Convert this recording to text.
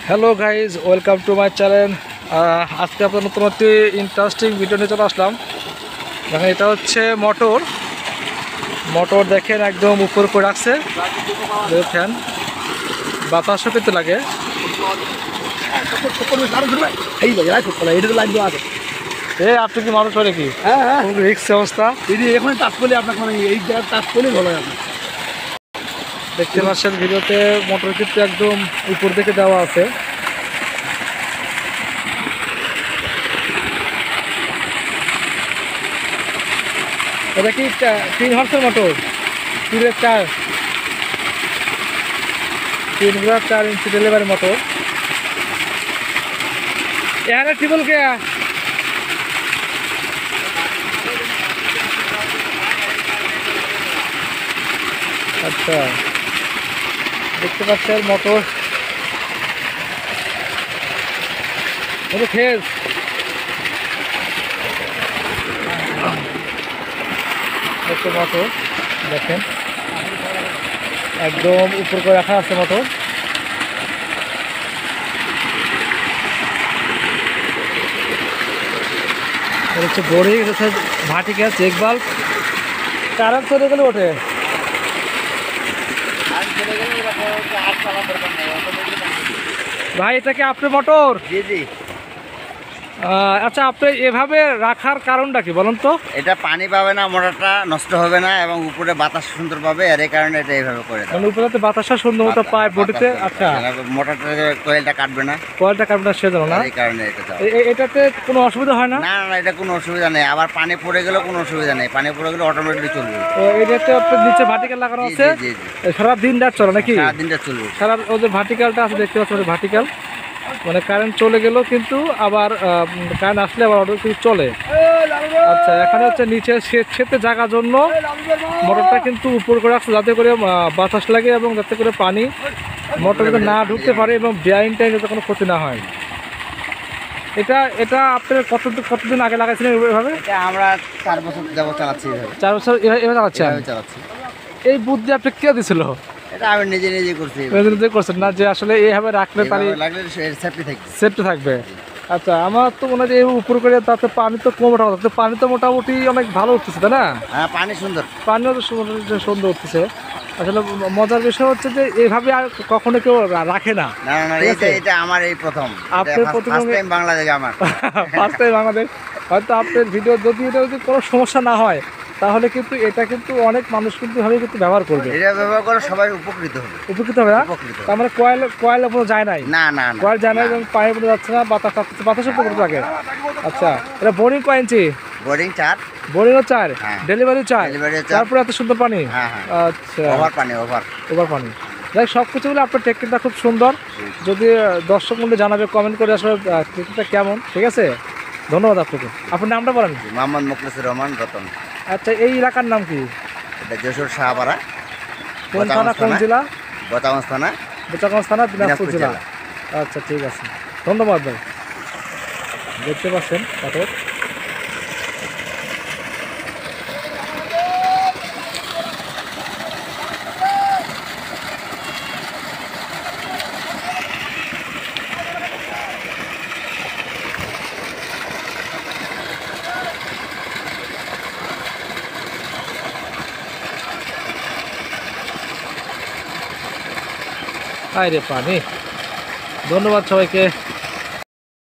Hello guys, welcome to my channel. আজকে আপনার নতুন একটি ইন্টারেস্টিং ভিডিও নিয়ে চলে আসলাম। দেখেন, এটা হচ্ছে মোটর দেখেন একদম উপর করে রাখছে। ফ্যান বাতাসও কিন্তু লাগে। আপনি কি মানুষ হয় নাকি? হ্যাঁ, রিক্স অবস্থা। এখন টাচ করলে আপনাকে মানে এই জায়গায় টাচ করলে ভালো হবে। দেখতে পাচ্ছেন ভিডিওতে মোটর কিন্তু একদম উপর দিকে দেওয়া আছে। এটা কি 3 হর্সের মোটর? 3 ইঞ্চি ডেলিভারি মোটর। এখানে টিবল কে আচ্ছা, দেখতে পাচ্ছেন মোটর ফেজ। মোটর দেখেন একদম উপর করে রাখা আছে মোটর। হচ্ছে বোরিং, ভার্টিক্যাল চেক বাল্ব। কারেন্ট চলে গেলে ওঠে। ভাই, এটা কি আপনার মোটর? জি জি। আচ্ছা, আপনি এভাবে রাখার কারণটা কি বলুন তো? এটা পানি পাবে না, মোটরটা নষ্ট হবে না এবং উপরে বাতাস সুন্দর পাবে, আর এই কারণে এটা এইভাবে করে দেয়। মানে উপরে বাতাসটা সুন্দর মতো পায় বডিতে। আচ্ছা, মোটরটা কয়েলটা কাটবে না, কয়েলটা কাটবে না সেজন্য না? এই কারণে এটা দাও। এটাতে কোনো অসুবিধা হয় না? না না, এটা কোনো অসুবিধা নেই। আবার পানি পড়ে গেলেও কোনো অসুবিধা নেই, পানি পড়ে গেলে অটোমেটিকলি চলবে। তো এটাতে আপনার নিচে ভার্টিক্যাল লাগানো আছে। জি জি। সারা দিন রাত চলে নাকি? সারা দিনটা চলবে। সারা ওদের ভার্টিক্যালটা আছে, দেখতে পাচ্ছেন ভার্টিক্যাল, মানে কারেন্ট চলে গেলেও কিন্তু আবার কারেন্ট আসলে আবার অটো কিন্তু চলে। আচ্ছা, এখানে হচ্ছে নিচে সেতে জায়গার জন্য মোটরটা কিন্তু উপর করে রাখছে, যাতে করে বাতাস লাগে এবং যাতে করে পানি মোটরে না ঢুকতে পারে এবং বেআইনটা যাতে কোনো ক্ষতি না হয়। এটা আপনার কতদিন আগে লাগাইছিলেন এভাবে? এটা আমরা 4 বছর যাবো চালাচ্ছি। 4 বছর এভাবে চালাচ্ছি। এই বুদ্ধি আপনি কে দিছিল? এটা আমি নিজে নিজে করছি। করছেন না যে আসলে এইভাবে রাখলে পানি সেফটি থাকবে। আচ্ছা, আমার তো মনে হয় যে উপর করে তাতে পানি তো কম ওঠা, পানি তো মোটামুটি অনেক ভালো উঠতেছে, তাই না? হ্যাঁ, পানি সুন্দর, পানিও তো সুন্দর উঠতেছে। আসলে মজার বিষয় হচ্ছে যে এইভাবে আর কখনো কেউ রাখে না। এটা আমার এই প্রথম। আপনার প্রথম বাংলাদেশে আমার ফার্স্ট টাইম বাংলাদেশ। হয়তো আপনার ভিডিও যদি এটা যদি কোনো সমস্যা না হয় তাহলে কিন্তু এটা কিন্তু অনেক মানুষ কিন্তু ভাবে কিন্তু ব্যবহার করবে। এটা ব্যবহার করে সবাই উপকৃত হবে। উপকৃত হবে না? তার মানে কয়েল কোনো যায় নাই? না না, কয়েল যায় না এবং পানি পড়ে যাচ্ছে না, বাতাসও পড়তে থাকে। আচ্ছা, এটা বোরিং কয় ইঞ্চি? বোরিং 4। বোরিংও 4, ডেলিভারি 4, তারপরে এত সুন্দর পানি। আচ্ছা, ওভার পানি। দেখ, সব কিছু বলে আপনার টেকনিকটা খুব সুন্দর। যদি দর্শক মূল্যে জানাবে কমেন্ট করে আসলে টেকনিকটা কেমন। ঠিক আছে, ধন্যবাদ আপনাকে। আপনার নামটা বলেন। মোহাম্মদ মুখলেসুর রহমান রতন। আচ্ছা, এই এলাকার নাম কি? এটা যশোর শাহপাড়া। কোন থানা, কোন জেলা? বোচাগঞ্জ থানা, দিনাজপুর জেলা। আচ্ছা, ঠিক আছে, ধন্যবাদ ভাই। দেখতে পাচ্ছেন মোটর। হায় রে পানি। ধন্যবাদ সবাইকে।